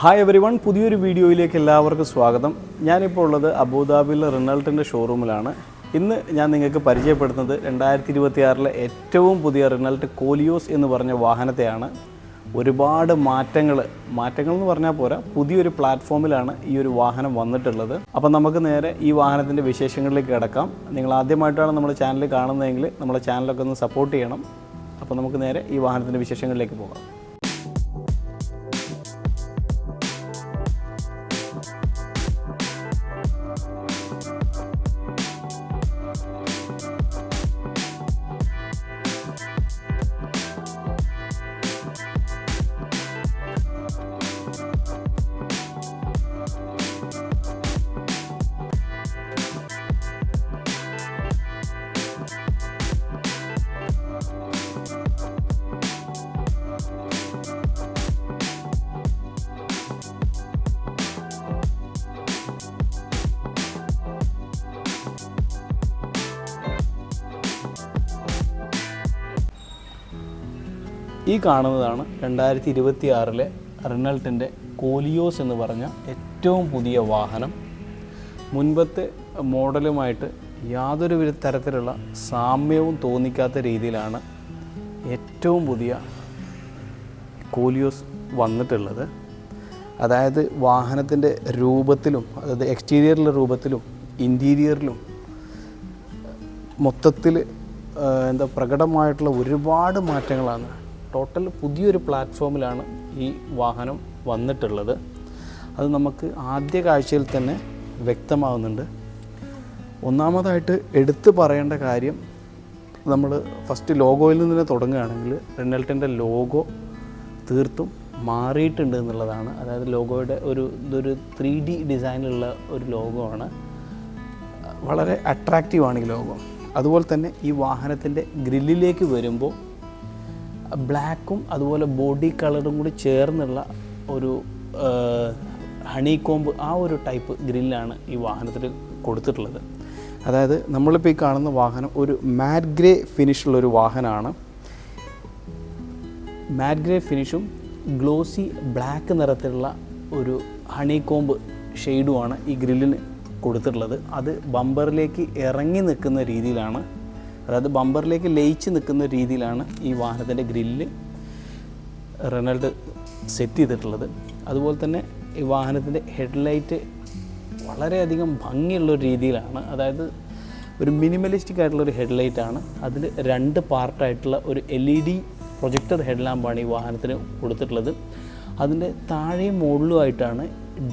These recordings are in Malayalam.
ഹായ് എവരിവൺ, പുതിയൊരു വീഡിയോയിലേക്ക് എല്ലാവർക്കും സ്വാഗതം. ഞാനിപ്പോൾ ഉള്ളത് അബുദാബിയിലെ റിനൾട്ടിൻ്റെ ഷോറൂമിലാണ്. ഇന്ന് ഞാൻ നിങ്ങൾക്ക് പരിചയപ്പെടുത്തുന്നത് 2026 ഏറ്റവും പുതിയ റിനൾട്ട് കോലിയോസ് എന്ന് പറഞ്ഞ വാഹനത്തെയാണ്. ഒരുപാട് മാറ്റങ്ങൾ എന്ന് പറഞ്ഞാൽ പോരാ, പുതിയൊരു പ്ലാറ്റ്ഫോമിലാണ് ഈ ഒരു വാഹനം വന്നിട്ടുള്ളത്. അപ്പം നമുക്ക് നേരെ ഈ വാഹനത്തിൻ്റെ വിശേഷങ്ങളിലേക്ക് കിടക്കാം. നിങ്ങൾ ആദ്യമായിട്ടാണ് നമ്മുടെ ചാനൽ കാണുന്നതെങ്കിൽ നമ്മുടെ ചാനലൊക്കെ ഒന്ന് സപ്പോർട്ട് ചെയ്യണം. അപ്പോൾ നമുക്ക് നേരെ ഈ വാഹനത്തിൻ്റെ വിശേഷങ്ങളിലേക്ക് പോകാം. ഈ കാണുന്നതാണ് 2026 റിനൾട്ടിൻ്റെ കോലിയോസ് എന്ന് പറഞ്ഞ ഏറ്റവും പുതിയ വാഹനം. മുൻപത്തെ മോഡലുമായിട്ട് യാതൊരു തരത്തിലുള്ള സാമ്യവും തോന്നിക്കാത്ത രീതിയിലാണ് ഏറ്റവും പുതിയ കോലിയോസ് വന്നിട്ടുള്ളത്. അതായത് വാഹനത്തിൻ്റെ രൂപത്തിലും, അതായത് എക്സ്റ്റീരിയറിലെ രൂപത്തിലും ഇൻറ്റീരിയറിലും മൊത്തത്തിൽ പ്രകടമായിട്ടുള്ള ഒരുപാട് മാറ്റങ്ങളാണ്. ടോട്ടൽ പുതിയൊരു പ്ലാറ്റ്ഫോമിലാണ് ഈ വാഹനം വന്നിട്ടുള്ളത്. അത് നമുക്ക് ആദ്യ കാഴ്ചയിൽ തന്നെ വ്യക്തമാകുന്നുണ്ട്. ഒന്നാമതായിട്ട് എടുത്തു പറയേണ്ട കാര്യം, നമ്മൾ ഫസ്റ്റ് ലോഗോയിൽ നിന്ന് തന്നെ തുടങ്ങുകയാണെങ്കിൽ റിനൾട്ടിൻ്റെ ലോഗോ തീർത്തും മാറിയിട്ടുണ്ട് എന്നുള്ളതാണ്. അതായത് ലോഗോയുടെ ഇതൊരു 3D ഡിസൈനിലുള്ള ഒരു ലോഗോ ആണ്. വളരെ അട്രാക്റ്റീവാണ് ഈ ലോഗോ. അതുപോലെ തന്നെ ഈ വാഹനത്തിൻ്റെ ഗ്രില്ലിലേക്ക് വരുമ്പോൾ ബ്ലാക്കും അതുപോലെ ബോഡി കളറും കൂടി ചേർന്നുള്ള ഒരു ഹണി കോമ്പ്, ആ ഒരു ടൈപ്പ് ഗ്രില്ലാണ് ഈ വാഹനത്തിൽ കൊടുത്തിട്ടുള്ളത്. അതായത് നമ്മളിപ്പോൾ ഈ കാണുന്ന വാഹനം ഒരു മാറ്റ് ഗ്രേ ഫിനിഷുള്ളൊരു വാഹനമാണ്. മാറ്റ് ഗ്രേ ഫിനിഷും ഗ്ലോസി ബ്ലാക്ക് നിറത്തിലുള്ള ഒരു ഹണി കോമ്പ് ഷെയ്ഡുമാണ് ഈ ഗ്രില്ലിന് കൊടുത്തിട്ടുള്ളത്. അത് ബമ്പറിലേക്ക് ഇറങ്ങി നിൽക്കുന്ന രീതിയിലാണ്, അതായത് ബമ്പറിലേക്ക് ലയിച്ച് നിൽക്കുന്ന രീതിയിലാണ് ഈ വാഹനത്തിൻ്റെ ഗ്രില്ല് റിനൾട്ട് സെറ്റ് ചെയ്തിട്ടുള്ളത്. അതുപോലെ തന്നെ ഈ വാഹനത്തിൻ്റെ ഹെഡ്ലൈറ്റ് വളരെയധികം ഭംഗിയുള്ളൊരു രീതിയിലാണ്. അതായത് ഒരു മിനിമലിസ്റ്റിക് ആയിട്ടുള്ളൊരു ഹെഡ്ലൈറ്റാണ്. അതിൽ 2 പാർട്ടായിട്ടുള്ള ഒരു LED പ്രൊജക്ടർ ഹെഡ്ലാമ്പാണ് ഈ വാഹനത്തിന് കൊടുത്തിട്ടുള്ളത്. അതിൻ്റെ താഴെയും മുകളിലുമായിട്ടാണ്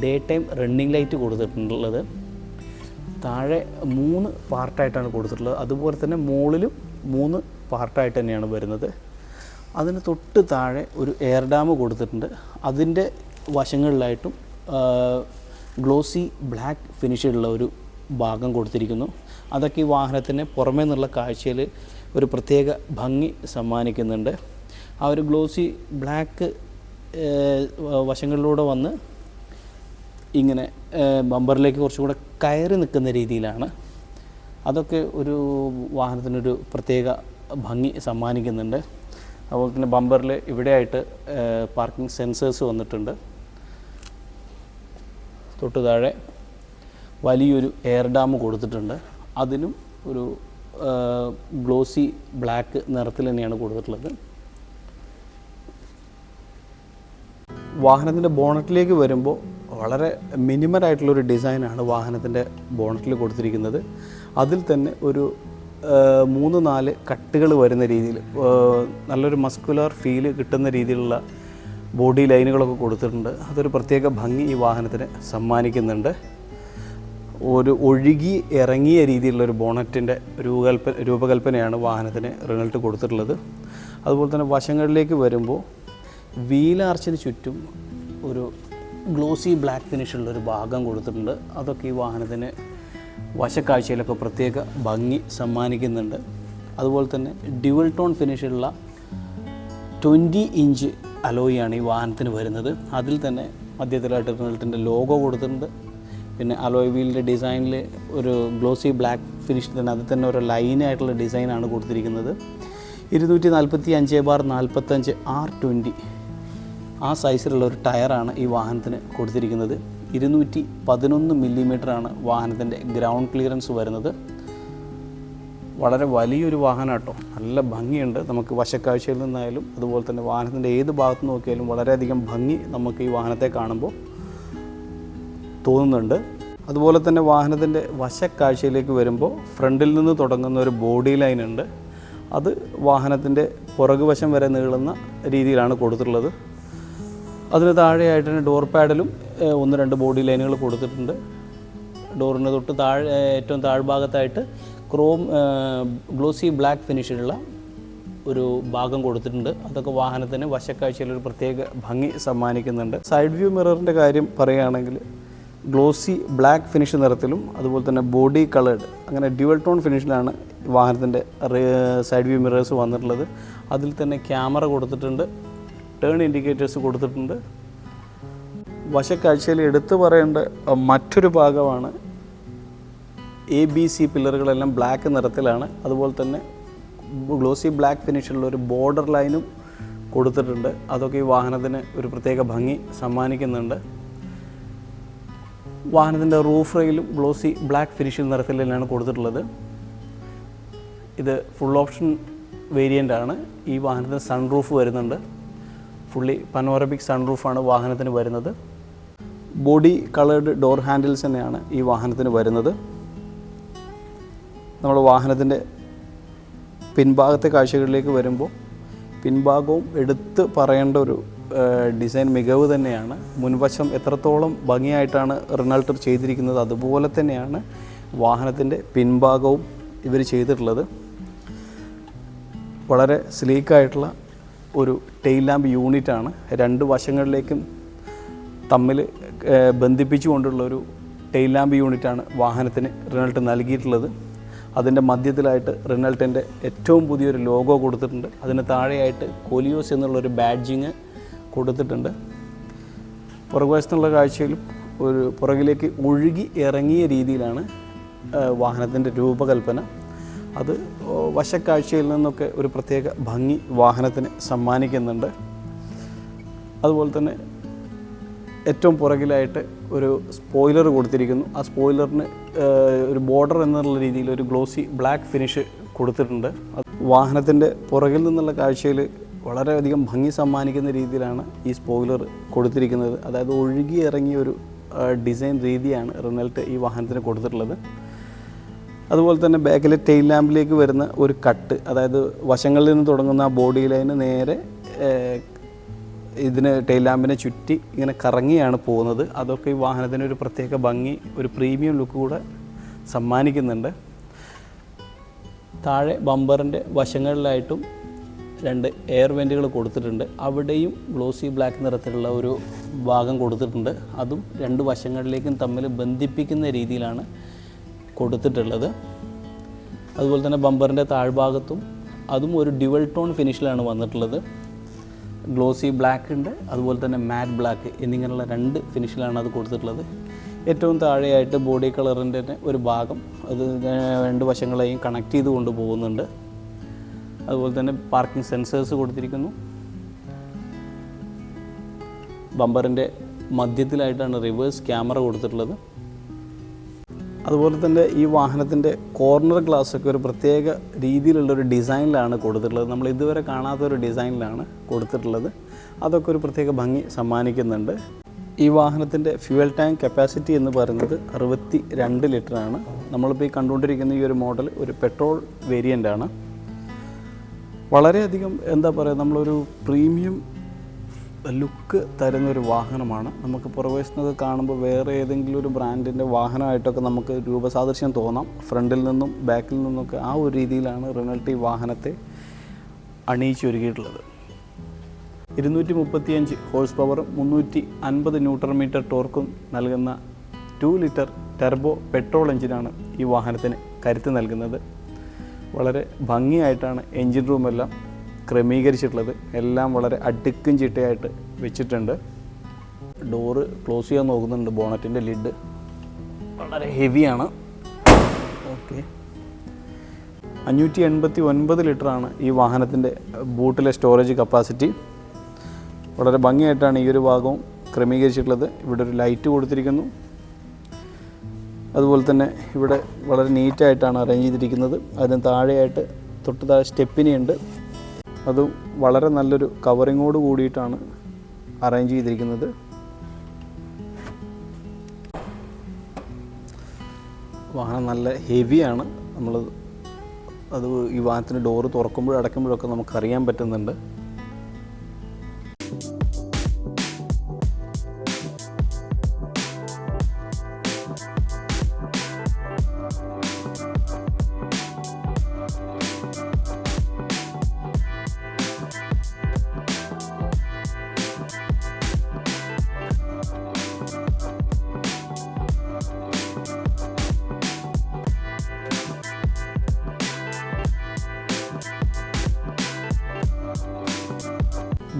ഡേ ടൈം റണ്ണിങ് ലൈറ്റ് കൊടുത്തിട്ടുള്ളത്. താഴെ 3 പാർട്ടായിട്ടാണ് കൊടുത്തിട്ടുള്ളത്. അതുപോലെ തന്നെ മുകളിലും 3 പാർട്ടായിട്ട് തന്നെയാണ് വരുന്നത്. അതിന് തൊട്ട് താഴെ ഒരു എയർ ഡാം കൊടുത്തിട്ടുണ്ട്. അതിൻ്റെ വശങ്ങളിലായിട്ടും ഗ്ലോസി ബ്ലാക്ക് ഫിനിഷുള്ള ഒരു ഭാഗം കൊടുത്തിരിക്കുന്നു. അതൊക്കെ ഈ വാഹനത്തിന് പുറമേ നിന്നുള്ള കാഴ്ചയിൽ ഒരു പ്രത്യേക ഭംഗി സമ്മാനിക്കുന്നുണ്ട്. ആ ഒരു ഗ്ലോസി ബ്ലാക്ക് വശങ്ങളിലൂടെ വന്ന് ഇങ്ങനെ ബമ്പറിലേക്ക് കുറച്ചും കൂടെ കയറി നിൽക്കുന്ന രീതിയിലാണ്. അതൊക്കെ ഒരു വാഹനത്തിനൊരു പ്രത്യേക ഭംഗി സമ്മാനിക്കുന്നുണ്ട്. അതുപോലെ തന്നെ ബമ്പറിൽ ഇവിടെയായിട്ട് പാർക്കിംഗ് സെൻസേഴ്സ് വന്നിട്ടുണ്ട്. തൊട്ട് താഴെ വലിയൊരു എയർ ഡാം കൊടുത്തിട്ടുണ്ട്. അതിനും ഒരു ഗ്ലോസി ബ്ലാക്ക് നിറത്തിൽ തന്നെയാണ് കൊടുത്തിട്ടുള്ളത്. വാഹനത്തിൻ്റെ ബോണറ്റിലേക്ക് വരുമ്പോൾ വളരെ മിനിമലായിട്ടുള്ളൊരു ഡിസൈനാണ് വാഹനത്തിൻ്റെ ബോണറ്റിൽ കൊടുത്തിരിക്കുന്നത്. അതിൽ തന്നെ ഒരു 3-4 കട്ടുകൾ വരുന്ന രീതിയിൽ നല്ലൊരു മസ്കുലർ ഫീല് കിട്ടുന്ന രീതിയിലുള്ള ബോഡി ലൈനുകളൊക്കെ കൊടുത്തിട്ടുണ്ട്. അതൊരു പ്രത്യേക ഭംഗി ഈ വാഹനത്തിന് സമ്മാനിക്കുന്നുണ്ട്. ഒരു ഒഴുകി ഇറങ്ങിയ രീതിയിലുള്ളൊരു ബോണറ്റിൻ്റെ രൂപകൽപ്പനയാണ് വാഹനത്തിന് റിനൾട്ട് കൊടുത്തിട്ടുള്ളത്. അതുപോലെ തന്നെ വശങ്ങളിലേക്ക് വരുമ്പോൾ വീലാർച്ചിന് ചുറ്റും ഒരു ഗ്ലോസി ബ്ലാക്ക് ഫിനിഷുള്ളൊരു ഭാഗം കൊടുത്തിട്ടുണ്ട്. അതൊക്കെ ഈ വാഹനത്തിന് വശക്കാഴ്ചയിലൊക്കെ പ്രത്യേക ഭംഗി സമ്മാനിക്കുന്നുണ്ട്. അതുപോലെ തന്നെ ഡ്യുവൽ ടോൺ ഫിനിഷുള്ള 20 ഇഞ്ച് അലോയിയാണ് ഈ വാഹനത്തിന് വരുന്നത്. അതിൽ തന്നെ മധ്യത്തിലായിട്ട് റിനൾട്ടിൻ്റെ ലോഗോ കൊടുത്തിട്ടുണ്ട്. പിന്നെ അലോയ് വീലിൻ്റെ ഡിസൈനിൽ ഒരു ഗ്ലോസി ബ്ലാക്ക് ഫിനിഷ് തന്നെ, അതിൽ തന്നെ ഒരു ലൈനായിട്ടുള്ള ഡിസൈനാണ് കൊടുത്തിരിക്കുന്നത്. 245/45 R20 ആ സൈസിലുള്ള ഒരു ടയറാണ് ഈ വാഹനത്തിന് കൊടുത്തിരിക്കുന്നത്. 211 മില്ലിമീറ്ററാണ് വാഹനത്തിൻ്റെ ഗ്രൗണ്ട് ക്ലിയറൻസ് വരുന്നത്. വളരെ വലിയൊരു വാഹനം കേട്ടോ, നല്ല ഭംഗിയുണ്ട്. നമുക്ക് വശക്കാഴ്ചയിൽ നിന്നായാലും അതുപോലെ തന്നെ വാഹനത്തിൻ്റെ ഏത് ഭാഗത്ത് നോക്കിയാലും വളരെയധികം ഭംഗി നമുക്ക് ഈ വാഹനത്തെ കാണുമ്പോൾ തോന്നുന്നുണ്ട്. അതുപോലെ തന്നെ വാഹനത്തിൻ്റെ വശക്കാഴ്ചയിലേക്ക് വരുമ്പോൾ ഫ്രണ്ടിൽ നിന്ന് തുടങ്ങുന്ന ഒരു ബോഡി ലൈൻ ഉണ്ട്. അത് വാഹനത്തിൻ്റെ പുറകുവശം വരെ നീളുന്ന രീതിയിലാണ് കൊടുത്തിട്ടുള്ളത്. അതിന് താഴെയായിട്ട് തന്നെ ഡോർ പാഡിലും 1-2 ബോഡി ലൈനുകൾ കൊടുത്തിട്ടുണ്ട്. ഡോറിന് തൊട്ട് ഏറ്റവും താഴ്ഭാഗത്തായിട്ട് ഗ്ലോസി ബ്ലാക്ക് ഫിനിഷിലുള്ള ഒരു ഭാഗം കൊടുത്തിട്ടുണ്ട്. അതൊക്കെ വാഹനത്തിന് വശക്കാഴ്ചയിൽ ഒരു പ്രത്യേക ഭംഗി സമ്മാനിക്കുന്നുണ്ട്. സൈഡ് വ്യൂ മിററിൻ്റെ കാര്യം പറയുകയാണെങ്കിൽ ഗ്ലോസി ബ്ലാക്ക് ഫിനിഷ് നിറത്തിലും അതുപോലെ തന്നെ ബോഡി കളേർഡ് അങ്ങനെ ഡ്യുവൽ ടോൺ ഫിനിഷിലാണ് വാഹനത്തിൻ്റെ സൈഡ് വ്യൂ മിറേഴ്സ് വന്നിട്ടുള്ളത്. അതിൽ തന്നെ ക്യാമറ കൊടുത്തിട്ടുണ്ട്, ടേൺ ഇൻഡിക്കേറ്റേഴ്സ് കൊടുത്തിട്ടുണ്ട്. വശക്കാഴ്ചയിൽ എടുത്തു പറയേണ്ട മറ്റൊരു ഭാഗമാണ് ABC പില്ലറുകളെല്ലാം ബ്ലാക്ക് നിറത്തിലാണ്. അതുപോലെ തന്നെ ഗ്ലോസി ബ്ലാക്ക് ഫിനിഷുള്ള ഒരു ബോർഡർ ലൈനും കൊടുത്തിട്ടുണ്ട്. അതൊക്കെ ഈ വാഹനത്തിന് ഒരു പ്രത്യേക ഭംഗി സമ്മാനിക്കുന്നുണ്ട്. വാഹനത്തിൻ്റെ റൂഫ് റെയിലും ഗ്ലോസി ബ്ലാക്ക് ഫിനിഷിൽ നിറത്തിലാണ് കൊടുത്തിട്ടുള്ളത്. ഇത് ഫുൾ ഓപ്ഷൻ വേരിയൻ്റ് ആണ്. ഈ വാഹനത്തിന് സൺറൂഫ് വരുന്നുണ്ട്. ഫുള്ളി പനോറമിക് സൺറൂഫാണ് വാഹനത്തിന് വരുന്നത്. ബോഡി കളേർഡ് ഡോർ ഹാൻഡിൽസ് തന്നെയാണ് ഈ വാഹനത്തിന് വരുന്നത്. നമ്മൾ വാഹനത്തിൻ്റെ പിൻഭാഗത്തെ കാഴ്ചകളിലേക്ക് വരുമ്പോൾ പിൻഭാഗവും എടുത്ത് പറയേണ്ട ഒരു ഡിസൈൻ മികവ് തന്നെയാണ്. മുൻവശം എത്രത്തോളം ഭംഗിയായിട്ടാണ് റിനൾട്ട് ചെയ്തിരിക്കുന്നത് അതുപോലെ തന്നെയാണ് വാഹനത്തിൻ്റെ പിൻഭാഗവും ഇവർ ചെയ്തിട്ടുള്ളത്. വളരെ സ്ലീക്കായിട്ടുള്ള ഒരു ടെയിൽ ലാമ്പ് യൂണിറ്റാണ്. 2 വശങ്ങളിലേക്കും തമ്മിൽ ബന്ധിപ്പിച്ചുകൊണ്ടുള്ളൊരു ടെയിൽ ലാമ്പ് യൂണിറ്റാണ് വാഹനത്തിന് റിനൾട്ട് നൽകിയിട്ടുള്ളത്. അതിൻ്റെ മധ്യത്തിലായിട്ട് റിനൾട്ടിൻ്റെ ഏറ്റവും പുതിയൊരു ലോഗോ കൊടുത്തിട്ടുണ്ട്. അതിന് താഴെയായിട്ട് കോലിയോസ് എന്നുള്ളൊരു ബാഡ്ജിങ് കൊടുത്തിട്ടുണ്ട്. പുറകുവശത്തുള്ള കാഴ്ചയിലും ഒരു പുറകിലേക്ക് ഒഴുകി ഇറങ്ങിയ രീതിയിലാണ് വാഹനത്തിൻ്റെ രൂപകൽപ്പന. അത് വശക്കാഴ്ചയിൽ നിന്നൊക്കെ ഒരു പ്രത്യേക ഭംഗി വാഹനത്തിന് സമ്മാനിക്കുന്നുണ്ട്. അതുപോലെ തന്നെ ഏറ്റവും പുറകിലായിട്ട് ഒരു സ്പോയിലർ കൊടുത്തിരിക്കുന്നു. ആ സ്പോയിലറിന് ഒരു ബോർഡർ എന്നുള്ള രീതിയിൽ ഒരു ഗ്ലോസി ബ്ലാക്ക് ഫിനിഷ് കൊടുത്തിട്ടുണ്ട്. വാഹനത്തിൻ്റെ പുറകിൽ നിന്നുള്ള കാഴ്ചയിൽ വളരെയധികം ഭംഗി സമ്മാനിക്കുന്ന രീതിയിലാണ് ഈ സ്പോയിലർ കൊടുത്തിരിക്കുന്നത്. അതായത് ഒഴുകി ഇറങ്ങിയ ഒരു ഡിസൈൻ രീതിയാണ് റിനൾട്ട് ഈ വാഹനത്തിന് കൊടുത്തിട്ടുള്ളത്. അതുപോലെ തന്നെ ബാക്കിലെ ടെയിൽ ലാമ്പിലേക്ക് വരുന്ന ഒരു കട്ട്, അതായത് വശങ്ങളിൽ നിന്ന് തുടങ്ങുന്ന ആ ബോഡി ലൈന് നേരെ ഇതിന് ടെയിൽ ലാമ്പിനെ ചുറ്റി ഇങ്ങനെ കറങ്ങിയാണ് പോകുന്നത്. അതൊക്കെ ഈ വാഹനത്തിന് ഒരു പ്രത്യേക ഭംഗി, ഒരു പ്രീമിയം ലുക്ക് കൂടെ സമ്മാനിക്കുന്നുണ്ട്. താഴെ ബമ്പറിൻ്റെ വശങ്ങളിലായിട്ടും 2 എയർ വെൻറ്റുകൾ കൊടുത്തിട്ടുണ്ട്. അവിടെയും ഗ്ലോസി ബ്ലാക്ക് നിറത്തിലുള്ള ഒരു ഭാഗം കൊടുത്തിട്ടുണ്ട്. അതും 2 വശങ്ങളിലേക്കും തമ്മിൽ ബന്ധിപ്പിക്കുന്ന രീതിയിലാണ് കൊടുത്തിട്ടുള്ളത്. അതുപോലെ തന്നെ ബമ്പറിൻ്റെ താഴ്ഭാഗത്തും അതും ഒരു ഡ്യുവൽ ടോൺ ഫിനിഷിലാണ് വന്നിട്ടുള്ളത്. ഗ്ലോസി ബ്ലാക്ക് ഉണ്ട്, അതുപോലെ തന്നെ മാറ്റ് ബ്ലാക്ക് എന്നിങ്ങനെയുള്ള 2 ഫിനിഷിലാണ് അത് കൊടുത്തിട്ടുള്ളത്. ഏറ്റവും താഴെയായിട്ട് ബോഡി കളറിൻ്റെ ഒരു ഭാഗം അത് 2 വശങ്ങളെയും കണക്ട് ചെയ്ത് കൊണ്ടുപോകുന്നുണ്ട്. അതുപോലെ തന്നെ പാർക്കിംഗ് സെൻസേഴ്സ് കൊടുത്തിരിക്കുന്നു. ബമ്പറിൻ്റെ മധ്യത്തിലായിട്ടാണ് റിവേഴ്സ് ക്യാമറ കൊടുത്തിട്ടുള്ളത്. അതുപോലെ തന്നെ ഈ വാഹനത്തിൻ്റെ കോർണർ ഗ്ലാസ്സൊക്കെ ഒരു പ്രത്യേക രീതിയിലുള്ളൊരു ഡിസൈനിലാണ് കൊടുത്തിട്ടുള്ളത്. നമ്മൾ ഇതുവരെ കാണാത്തൊരു ഡിസൈനിലാണ് കൊടുത്തിട്ടുള്ളത്. അതൊക്കെ ഒരു പ്രത്യേക ഭംഗി സമ്മാനിക്കുന്നുണ്ട്. ഈ വാഹനത്തിൻ്റെ ഫ്യൂവൽ ടാങ്ക് കപ്പാസിറ്റി എന്ന് പറയുന്നത് 62 ലിറ്ററാണ്. നമ്മളിപ്പോൾ ഈ കണ്ടുകൊണ്ടിരിക്കുന്ന ഈ ഒരു മോഡൽ ഒരു പെട്രോൾ വേരിയൻ്റാണ്. വളരെയധികം എന്താ പറയുക, നമ്മളൊരു പ്രീമിയം ലുക്ക് തരുന്നൊരു വാഹനമാണ്. നമുക്ക് പുറകുവശത്തൊക്കെ കാണുമ്പോൾ വേറെ ഏതെങ്കിലും ഒരു ബ്രാൻഡിൻ്റെ വാഹനമായിട്ടൊക്കെ നമുക്ക് രൂപസാദൃശ്യം തോന്നാം. ഫ്രണ്ടിൽ നിന്നും ബാക്കിൽ നിന്നൊക്കെ ആ ഒരു രീതിയിലാണ് റിനൾട്ട് ഈ വാഹനത്തെ അണിയിച്ചൊരുക്കിയിട്ടുള്ളത്. 235 ഹോഴ്സ് പവറും 350 ന്യൂട്രൺ മീറ്റർ ടോർക്കും നൽകുന്ന 2 ലിറ്റർ ടെർബോ പെട്രോൾ എഞ്ചിനാണ് ഈ വാഹനത്തിന് കരുത്ത് നൽകുന്നത്. വളരെ ഭംഗിയായിട്ടാണ് എൻജിൻ റൂമെല്ലാം ക്രമീകരിച്ചിട്ടുള്ളത്. എല്ലാം വളരെ അടുക്കും ചിട്ടയായിട്ട് വെച്ചിട്ടുണ്ട്. ഡോറ് ക്ലോസ് ചെയ്യാൻ നോക്കുന്നുണ്ട്. ബോണറ്റിൻ്റെ ലിഡ് വളരെ ഹെവിയാണ്. ഓക്കെ, 589 ലിറ്ററാണ് ഈ വാഹനത്തിൻ്റെ ബൂട്ടിലെ സ്റ്റോറേജ് കപ്പാസിറ്റി. വളരെ ഭംഗിയായിട്ടാണ് ഈ ഒരു ഭാഗവും ക്രമീകരിച്ചിട്ടുള്ളത്. ഇവിടെ ഒരു ലൈറ്റ് കൊടുത്തിരിക്കുന്നു. അതുപോലെ തന്നെ ഇവിടെ വളരെ നീറ്റായിട്ടാണ് അറേഞ്ച് ചെയ്തിരിക്കുന്നത്. അതിന് താഴെയായിട്ട് തൊട്ട് താഴെ സ്റ്റെപ്പിനിയുണ്ട്. അതും വളരെ നല്ലൊരു കവറിങ്ങോട് കൂടിയിട്ടാണ് അറേഞ്ച് ചെയ്തിരിക്കുന്നത്. വാഹനം നല്ല ഹെവിയാണ്. അത് ഈ വാഹനത്തിൻ്റെ ഡോറ് തുറക്കുമ്പോഴും അടയ്ക്കുമ്പോഴൊക്കെ നമുക്കറിയാൻ പറ്റുന്നുണ്ട്.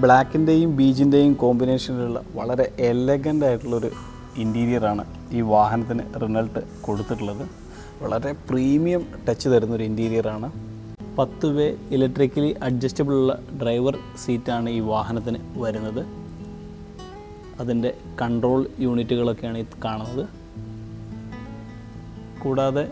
ബ്ലാക്കിൻ്റെയും ബീജിൻ്റെയും കോമ്പിനേഷനിലുള്ള വളരെ എലഗൻ്റ് ആയിട്ടുള്ളൊരു ഇൻറ്റീരിയറാണ് ഈ വാഹനത്തിന് റിനൾട്ട് കൊടുത്തിട്ടുള്ളത്. വളരെ പ്രീമിയം ടച്ച് തരുന്നൊരു ഇൻറ്റീരിയറാണ്. 10 വേ ഇലക്ട്രിക്കലി അഡ്ജസ്റ്റബിളുള്ള ഡ്രൈവർ സീറ്റാണ് ഈ വാഹനത്തിന് വരുന്നത്. അതിൻ്റെ കൺട്രോൾ യൂണിറ്റുകളൊക്കെയാണ് ഈ കാണുന്നത്. കൂടാതെ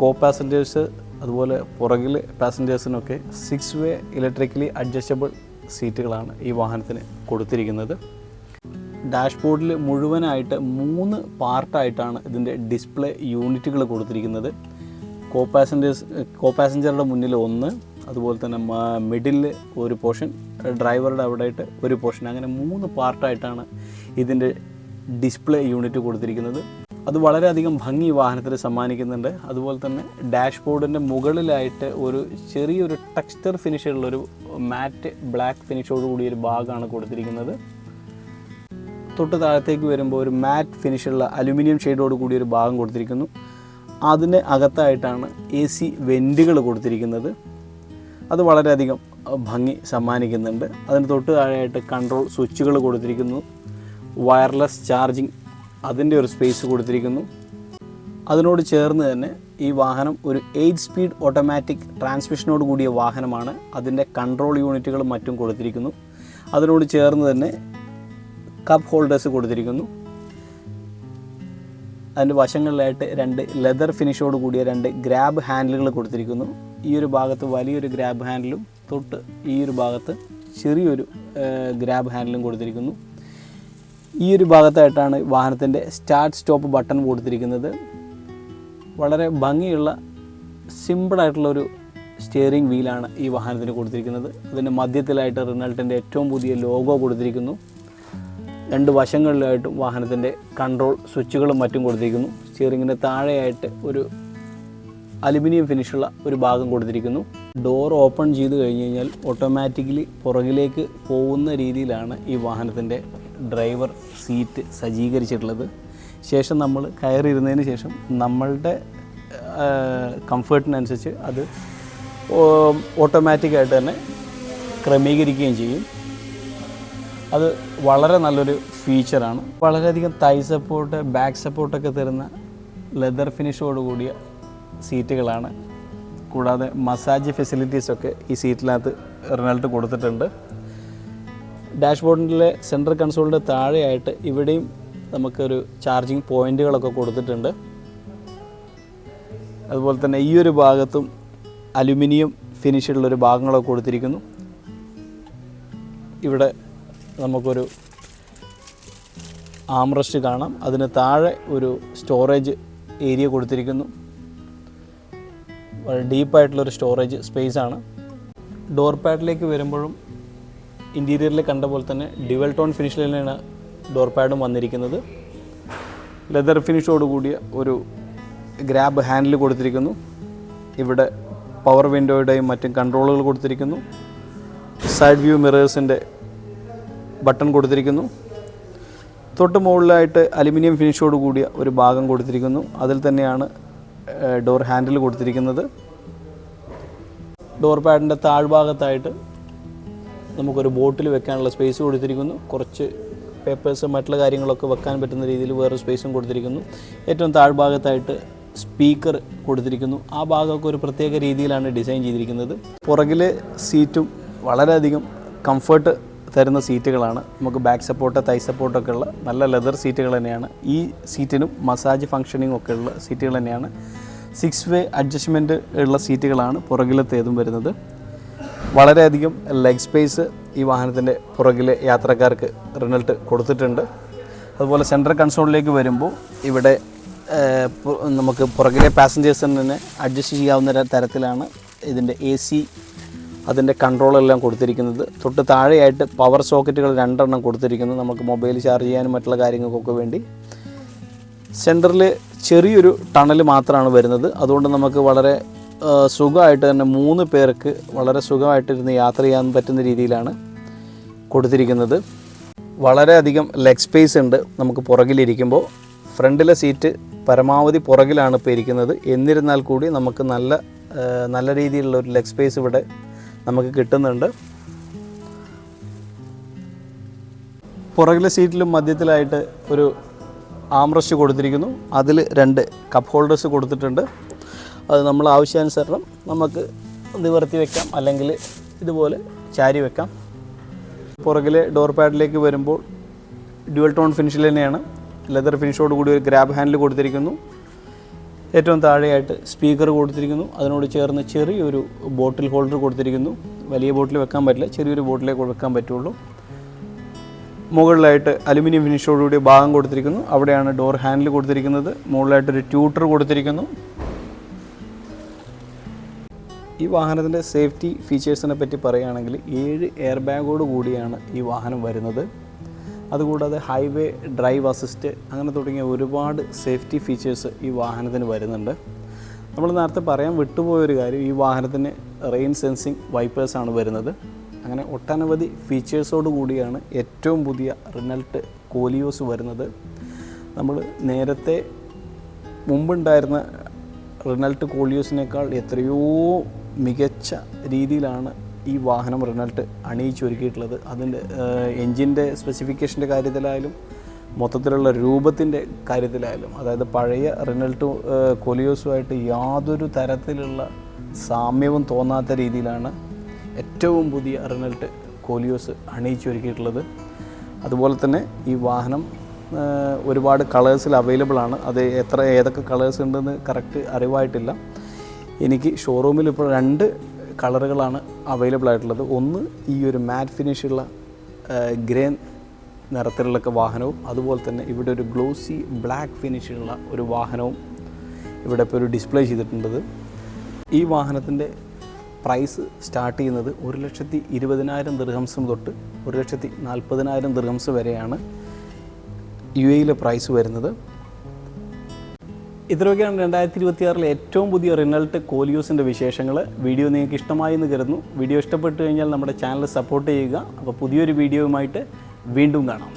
കോ പാസഞ്ചേഴ്സ് അതുപോലെ പുറകിൽ പാസഞ്ചേഴ്സിനൊക്കെ 6 വേ ഇലക്ട്രിക്കലി അഡ്ജസ്റ്റബിൾ സീറ്റുകളാണ് ഈ വാഹനത്തിന് കൊടുത്തിരിക്കുന്നത്. ഡാഷ്ബോർഡിൽ മുഴുവനായിട്ട് 3 പാർട്ടായിട്ടാണ് ഇതിൻ്റെ ഡിസ്പ്ലേ യൂണിറ്റുകൾ കൊടുത്തിരിക്കുന്നത്. കോ പാസഞ്ചറുടെ മുന്നിൽ 1, അതുപോലെ തന്നെ മിഡിൽ ഒരു പോർഷൻ, ഡ്രൈവറുടെ അവിടെയായിട്ട് ഒരു പോർഷൻ, അങ്ങനെ 3 പാർട്ടായിട്ടാണ് ഇതിൻ്റെ ഡിസ്പ്ലേ യൂണിറ്റ് കൊടുത്തിരിക്കുന്നത്. അത് വളരെയധികം ഭംഗി വാഹനത്തിൽ സമ്മാനിക്കുന്നുണ്ട്. അതുപോലെ തന്നെ ഡാഷ്ബോർഡിൻ്റെ മുകളിലായിട്ട് ഒരു ചെറിയൊരു ടെക്സ്ചർ ഫിനിഷുള്ളൊരു മാറ്റ് ബ്ലാക്ക് ഫിനിഷോടുകൂടിയൊരു ഭാഗമാണ് കൊടുത്തിരിക്കുന്നത്. തൊട്ട് താഴത്തേക്ക് വരുമ്പോൾ ഒരു മാറ്റ് ഫിനിഷുള്ള അലുമിനിയം ഷെയ്ഡോട് കൂടിയൊരു ഭാഗം കൊടുത്തിരിക്കുന്നു. അതിന് അകത്തായിട്ടാണ് AC വെൻറ്റുകൾ കൊടുത്തിരിക്കുന്നത്. അത് വളരെയധികം ഭംഗി സമ്മാനിക്കുന്നുണ്ട്. അതിന് തൊട്ട് താഴെയായിട്ട് കൺട്രോൾ സ്വിച്ചുകൾ കൊടുത്തിരിക്കുന്നു. വയർലെസ് ചാർജിങ് അതിൻ്റെ ഒരു സ്പേസ് കൊടുത്തിരിക്കുന്നു. അതിനോട് ചേർന്ന് തന്നെ ഈ വാഹനം ഒരു 8 സ്പീഡ് ഓട്ടോമാറ്റിക് ട്രാൻസ്മിഷനോട് കൂടിയ വാഹനമാണ്. അതിൻ്റെ കൺട്രോൾ യൂണിറ്റുകളും മറ്റും കൊടുത്തിരിക്കുന്നു. അതിനോട് ചേർന്ന് തന്നെ കപ്പ് ഹോൾഡേഴ്സ് കൊടുത്തിരിക്കുന്നു. അതിൻ്റെ വശങ്ങളിലായിട്ട് 2 ലെതർ ഫിനിഷോട് കൂടിയ 2 ഗ്രാബ് ഹാൻഡിലുകൾ കൊടുത്തിരിക്കുന്നു. ഈ ഒരു ഭാഗത്ത് വലിയൊരു ഗ്രാബ് ഹാൻഡിലും തൊട്ട് ഈ ഒരു ഭാഗത്ത് ചെറിയൊരു ഗ്രാബ് ഹാൻഡിലും കൊടുത്തിരിക്കുന്നു. ഈ ഒരു ഭാഗത്തായിട്ടാണ് വാഹനത്തിൻ്റെ സ്റ്റാർട്ട് സ്റ്റോപ്പ് ബട്ടൺ കൊടുത്തിരിക്കുന്നത്. വളരെ ഭംഗിയുള്ള സിമ്പിളായിട്ടുള്ളൊരു സ്റ്റിയറിംഗ് വീലാണ് ഈ വാഹനത്തിന് കൊടുത്തിരിക്കുന്നത്. അതിൻ്റെ മധ്യത്തിലായിട്ട് റിനൾട്ടിൻ്റെ ഏറ്റവും പുതിയ ലോഗോ കൊടുത്തിരിക്കുന്നു. 2 വശങ്ങളിലായിട്ടും വാഹനത്തിൻ്റെ കൺട്രോൾ സ്വിച്ചുകളും മറ്റും കൊടുത്തിരിക്കുന്നു. സ്റ്റിയറിങ്ങിൻ്റെ താഴെയായിട്ട് ഒരു അലുമിനിയം ഫിനിഷുള്ള ഒരു ഭാഗം കൊടുത്തിരിക്കുന്നു. ഡോർ ഓപ്പൺ ചെയ്ത് കഴിഞ്ഞ് കഴിഞ്ഞാൽ ഓട്ടോമാറ്റിക്കലി പുറകിലേക്ക് പോകുന്ന രീതിയിലാണ് ഈ വാഹനത്തിൻ്റെ ഡ്രൈവർ സീറ്റ് സജ്ജീകരിച്ചിട്ടുള്ളത്. ശേഷം നമ്മൾ കയറിയിരുന്നതിന് ശേഷം നമ്മളുടെ കംഫർട്ടിനനുസരിച്ച് അത് ഓട്ടോമാറ്റിക്കായിട്ട് തന്നെ ക്രമീകരിക്കുകയും ചെയ്യും. അത് വളരെ നല്ലൊരു ഫീച്ചറാണ്. വളരെയധികം തൈ സപ്പോർട്ട്, ബാക്ക് സപ്പോർട്ടൊക്കെ തരുന്ന ലെതർ ഫിനിഷോട് കൂടിയ സീറ്റുകളാണ്. കൂടാതെ മസാജ് ഫെസിലിറ്റീസൊക്കെ ഈ സീറ്റിനകത്ത് റിനൾട്ട് കൊടുത്തിട്ടുണ്ട്. ഡാഷ്ബോർഡിലെ സെൻട്രൽ കൺസോളിൻ്റെ താഴെയായിട്ട് ഇവിടെയും നമുക്കൊരു ചാർജിങ് പോയിൻറ്റുകളൊക്കെ കൊടുത്തിട്ടുണ്ട്. അതുപോലെ തന്നെ ഈ ഒരു ഭാഗത്തും അലുമിനിയം ഫിനിഷുള്ളൊരു ഭാഗങ്ങളൊക്കെ കൊടുത്തിരിക്കുന്നു. ഇവിടെ നമുക്കൊരു ആംറസ്റ്റ് കാണാം. അതിന് താഴെ ഒരു സ്റ്റോറേജ് ഏരിയ കൊടുത്തിരിക്കുന്നു. വളരെ ഡീപ്പായിട്ടുള്ളൊരു സ്റ്റോറേജ് സ്പേസാണ്. ഡോർ പാഡിലേക്ക് വരുമ്പോഴും ഇൻറ്റീരിയറിൽ കണ്ട പോലെ തന്നെ ഡ്യുവൽ ടോൺ ഫിനിഷിലാണ് ഡോർ പാഡും വന്നിരിക്കുന്നത്. ലെതർ ഫിനിഷോട് കൂടിയ ഒരു ഗ്രാബ് ഹാൻഡിൽ കൊടുത്തിരിക്കുന്നു. ഇവിടെ പവർ വിൻഡോയുടെയും മറ്റും കൺട്രോളുകൾ കൊടുത്തിരിക്കുന്നു. സൈഡ് വ്യൂ മിറേഴ്സിൻ്റെ ബട്ടൺ കൊടുത്തിരിക്കുന്നു. തൊട്ട് മുകളിലായിട്ട് അലുമിനിയം ഫിനിഷോട് കൂടിയ ഒരു ഭാഗം കൊടുത്തിരിക്കുന്നു. അതിൽ തന്നെയാണ് ഡോർ ഹാൻഡിൽ കൊടുത്തിരിക്കുന്നത്. ഡോർ പാഡിൻ്റെ താഴ്ഭാഗത്തായിട്ട് നമുക്കൊരു ബോട്ടിൽ വെക്കാനുള്ള സ്പേസ് കൊടുത്തിരിക്കുന്നു. കുറച്ച് പേപ്പേഴ്സ് മറ്റുള്ള കാര്യങ്ങളൊക്കെ വെക്കാൻ പറ്റുന്ന രീതിയിൽ വേറൊരു സ്പേസും കൊടുത്തിരിക്കുന്നു. ഏറ്റവും താഴ്ഭാഗത്തായിട്ട് സ്പീക്കർ കൊടുത്തിരിക്കുന്നു. ആ ഭാഗമൊക്കെ ഒരു പ്രത്യേക രീതിയിലാണ് ഡിസൈൻ ചെയ്തിരിക്കുന്നത്. പുറകിലെ സീറ്റും വളരെയധികം കംഫർട്ട് തരുന്ന സീറ്റുകളാണ്. നമുക്ക് ബാക്ക് സപ്പോർട്ട്, തൈ സപ്പോർട്ടൊക്കെ ഉള്ള നല്ല ലെതർ സീറ്റുകൾ തന്നെയാണ്. ഈ സീറ്റിനും മസാജ് ഫങ്ഷനിങ് ഒക്കെ ഉള്ള സീറ്റുകൾ തന്നെയാണ്. 6 വേ അഡ്ജസ്റ്റ്മെൻറ്റ് ഉള്ള സീറ്റുകളാണ് പുറകിലത്തേതും വരുന്നത്. വളരെയധികം ലെഗ് സ്പേസ് ഈ വാഹനത്തിൻ്റെ പുറകിലെ യാത്രക്കാർക്ക് റിനൾട്ട് കൊടുത്തിട്ടുണ്ട്. അതുപോലെ സെൻട്രൽ കൺസോളിലേക്ക് വരുമ്പോൾ ഇവിടെ നമുക്ക് പുറകിലെ പാസഞ്ചേഴ്സിന് തന്നെ അഡ്ജസ്റ്റ് ചെയ്യാവുന്ന തരത്തിലാണ് ഇതിൻ്റെ AC അതിൻ്റെ കൺട്രോളെല്ലാം കൊടുത്തിരിക്കുന്നത്. തൊട്ട് താഴെയായിട്ട് പവർ സോക്കറ്റുകൾ 2 എണ്ണം കൊടുത്തിരിക്കുന്നു, നമുക്ക് മൊബൈൽ ചാർജ് ചെയ്യാനും മറ്റുള്ള കാര്യങ്ങൾക്കൊക്കെ വേണ്ടി. സെൻറ്ററിൽ ചെറിയൊരു ടണൽ മാത്രമാണ് വരുന്നത്. അതുകൊണ്ട് നമുക്ക് വളരെ സുഖമായിട്ട് തന്നെ 3 പേർക്ക് വളരെ സുഖമായിട്ടിരുന്ന് യാത്ര ചെയ്യാൻ പറ്റുന്ന രീതിയിലാണ് കൊടുത്തിരിക്കുന്നത്. വളരെയധികം ലെഗ് സ്പേസ് ഉണ്ട് നമുക്ക് പുറകിലിരിക്കുമ്പോൾ. ഫ്രണ്ടിലെ സീറ്റ് പരമാവധി പുറകിലാണ് ഇപ്പോൾ ഇരിക്കുന്നത്. എന്നിരുന്നാൽ കൂടി നമുക്ക് നല്ല രീതിയിലുള്ള ഒരു ലെഗ് സ്പേസ് ഇവിടെ നമുക്ക് കിട്ടുന്നുണ്ട്. പുറകിലെ സീറ്റിലും മധ്യത്തിലായിട്ട് ഒരു ആംറസ്റ്റ് കൊടുത്തിരിക്കുന്നു. അതിൽ 2 കപ്പ് ഹോൾഡേഴ്സ് കൊടുത്തിട്ടുണ്ട്. അത് നമ്മൾ ആവശ്യാനുസരണം നമുക്ക് നിവർത്തി വെക്കാം, അല്ലെങ്കിൽ ഇതുപോലെ ചാരി വെക്കാം. പുറകിലെ ഡോർ പാഡിലേക്ക് വരുമ്പോൾ ഡ്യുവൽ ടോൺ ഫിനിഷിൽ തന്നെയാണ്. ലെതർ ഫിനിഷോട് കൂടി ഒരു ഗ്രാബ് ഹാൻഡിൽ കൊടുത്തിരിക്കുന്നു. ഏറ്റവും താഴെയായിട്ട് സ്പീക്കർ കൊടുത്തിരിക്കുന്നു. അതിനോട് ചേർന്ന് ചെറിയൊരു ബോട്ടിൽ ഹോൾഡർ കൊടുത്തിരിക്കുന്നു. വലിയ ബോട്ടിൽ വെക്കാൻ പറ്റില്ല, ചെറിയൊരു ബോട്ടിലേക്ക് വെക്കാൻ പറ്റുള്ളൂ. മുകളിലായിട്ട് അലുമിനിയം ഫിനിഷോടുകൂടി ഭാഗം കൊടുത്തിരിക്കുന്നു. അവിടെയാണ് ഡോർ ഹാൻഡിൽ കൊടുത്തിരിക്കുന്നത്. മുകളിലായിട്ടൊരു ട്യൂട്ടർ കൊടുത്തിരിക്കുന്നു. ഈ വാഹനത്തിൻ്റെ സേഫ്റ്റി ഫീച്ചേഴ്സിനെ പറ്റി പറയുകയാണെങ്കിൽ 7 എയർ ബാഗോട് കൂടിയാണ് ഈ വാഹനം വരുന്നത്. അതുകൂടാതെ ഹൈവേ ഡ്രൈവ് അസിസ്റ്റ് അങ്ങനെ തുടങ്ങിയ ഒരുപാട് സേഫ്റ്റി ഫീച്ചേഴ്സ് ഈ വാഹനത്തിന് വരുന്നുണ്ട്. നമ്മൾ നേരത്തെ പറയാൻ വിട്ടുപോയൊരു കാര്യം, ഈ വാഹനത്തിന് റെയിൻ സെൻസിങ് വൈപ്പേഴ്സാണ് വരുന്നത്. അങ്ങനെ ഒട്ടനവധി ഫീച്ചേഴ്സോട് കൂടിയാണ് ഏറ്റവും പുതിയ റിനൾട്ട് കോലിയോസ് വരുന്നത്. നമ്മൾ നേരത്തെ മുമ്പുണ്ടായിരുന്ന റിനൾട്ട് കോലിയോസിനേക്കാൾ എത്രയോ മികച്ച രീതിയിലാണ് ഈ വാഹനം റിനൾട്ട് അണിയിച്ചൊരുക്കിയിട്ടുള്ളത്. അതിൻ്റെ എൻജിൻ്റെ സ്പെസിഫിക്കേഷൻ്റെ കാര്യത്തിലായാലും മൊത്തത്തിലുള്ള രൂപത്തിൻ്റെ കാര്യത്തിലായാലും, അതായത് പഴയ റിനൾട്ട് കോലിയോസുമായിട്ട് യാതൊരു തരത്തിലുള്ള സാമ്യവും തോന്നാത്ത രീതിയിലാണ് ഏറ്റവും പുതിയ റിനൾട്ട് കോലിയോസ് അണിയിച്ചൊരുക്കിയിട്ടുള്ളത്. അതുപോലെ തന്നെ ഈ വാഹനം ഒരുപാട് കളേഴ്സിൽ അവൈലബിൾ ആണ്. അത് ഏതൊക്കെ കളേഴ്സ് ഉണ്ടെന്ന് കറക്റ്റ് അറിവായിട്ടില്ല. എനിക്ക് ഷോറൂമിൽ ഇപ്പോൾ 2 കളറുകളാണ് അവൈലബിൾ ആയിട്ടുള്ളത്. ഒന്ന് ഈ ഒരു മാറ്റ് ഫിനിഷുള്ള ഗ്രേ നിറത്തിലുള്ള വാഹനവും, അതുപോലെ തന്നെ ഇവിടെ ഒരു ഗ്ലോസി ബ്ലാക്ക് ഫിനിഷുള്ള ഒരു വാഹനവും ഇവിടെ ഇപ്പോൾ ഒരു ഡിസ്പ്ലേ ചെയ്തിട്ടുള്ളത്. ഈ വാഹനത്തിൻ്റെ പ്രൈസ് സ്റ്റാർട്ട് ചെയ്യുന്നത് 1,20,000 ദിർഹംസ് തൊട്ട് 1,40,000 ദിർഹംസ് വരെയാണ് UAE പ്രൈസ് വരുന്നത്. ഇത്രയൊക്കെയാണ് 2026 ഏറ്റവും പുതിയ റിനൾട്ട് കോലിയോസിൻ്റെ വിശേഷങ്ങൾ. വീഡിയോ നിങ്ങൾക്ക് ഇഷ്ടമായി എന്ന് കരുതുന്നു. വീഡിയോ ഇഷ്ടപ്പെട്ടു കഴിഞ്ഞാൽ നമ്മുടെ ചാനൽ സപ്പോർട്ട് ചെയ്യുക. അപ്പോൾ പുതിയൊരു വീഡിയോയുമായിട്ട് വീണ്ടും കാണാം.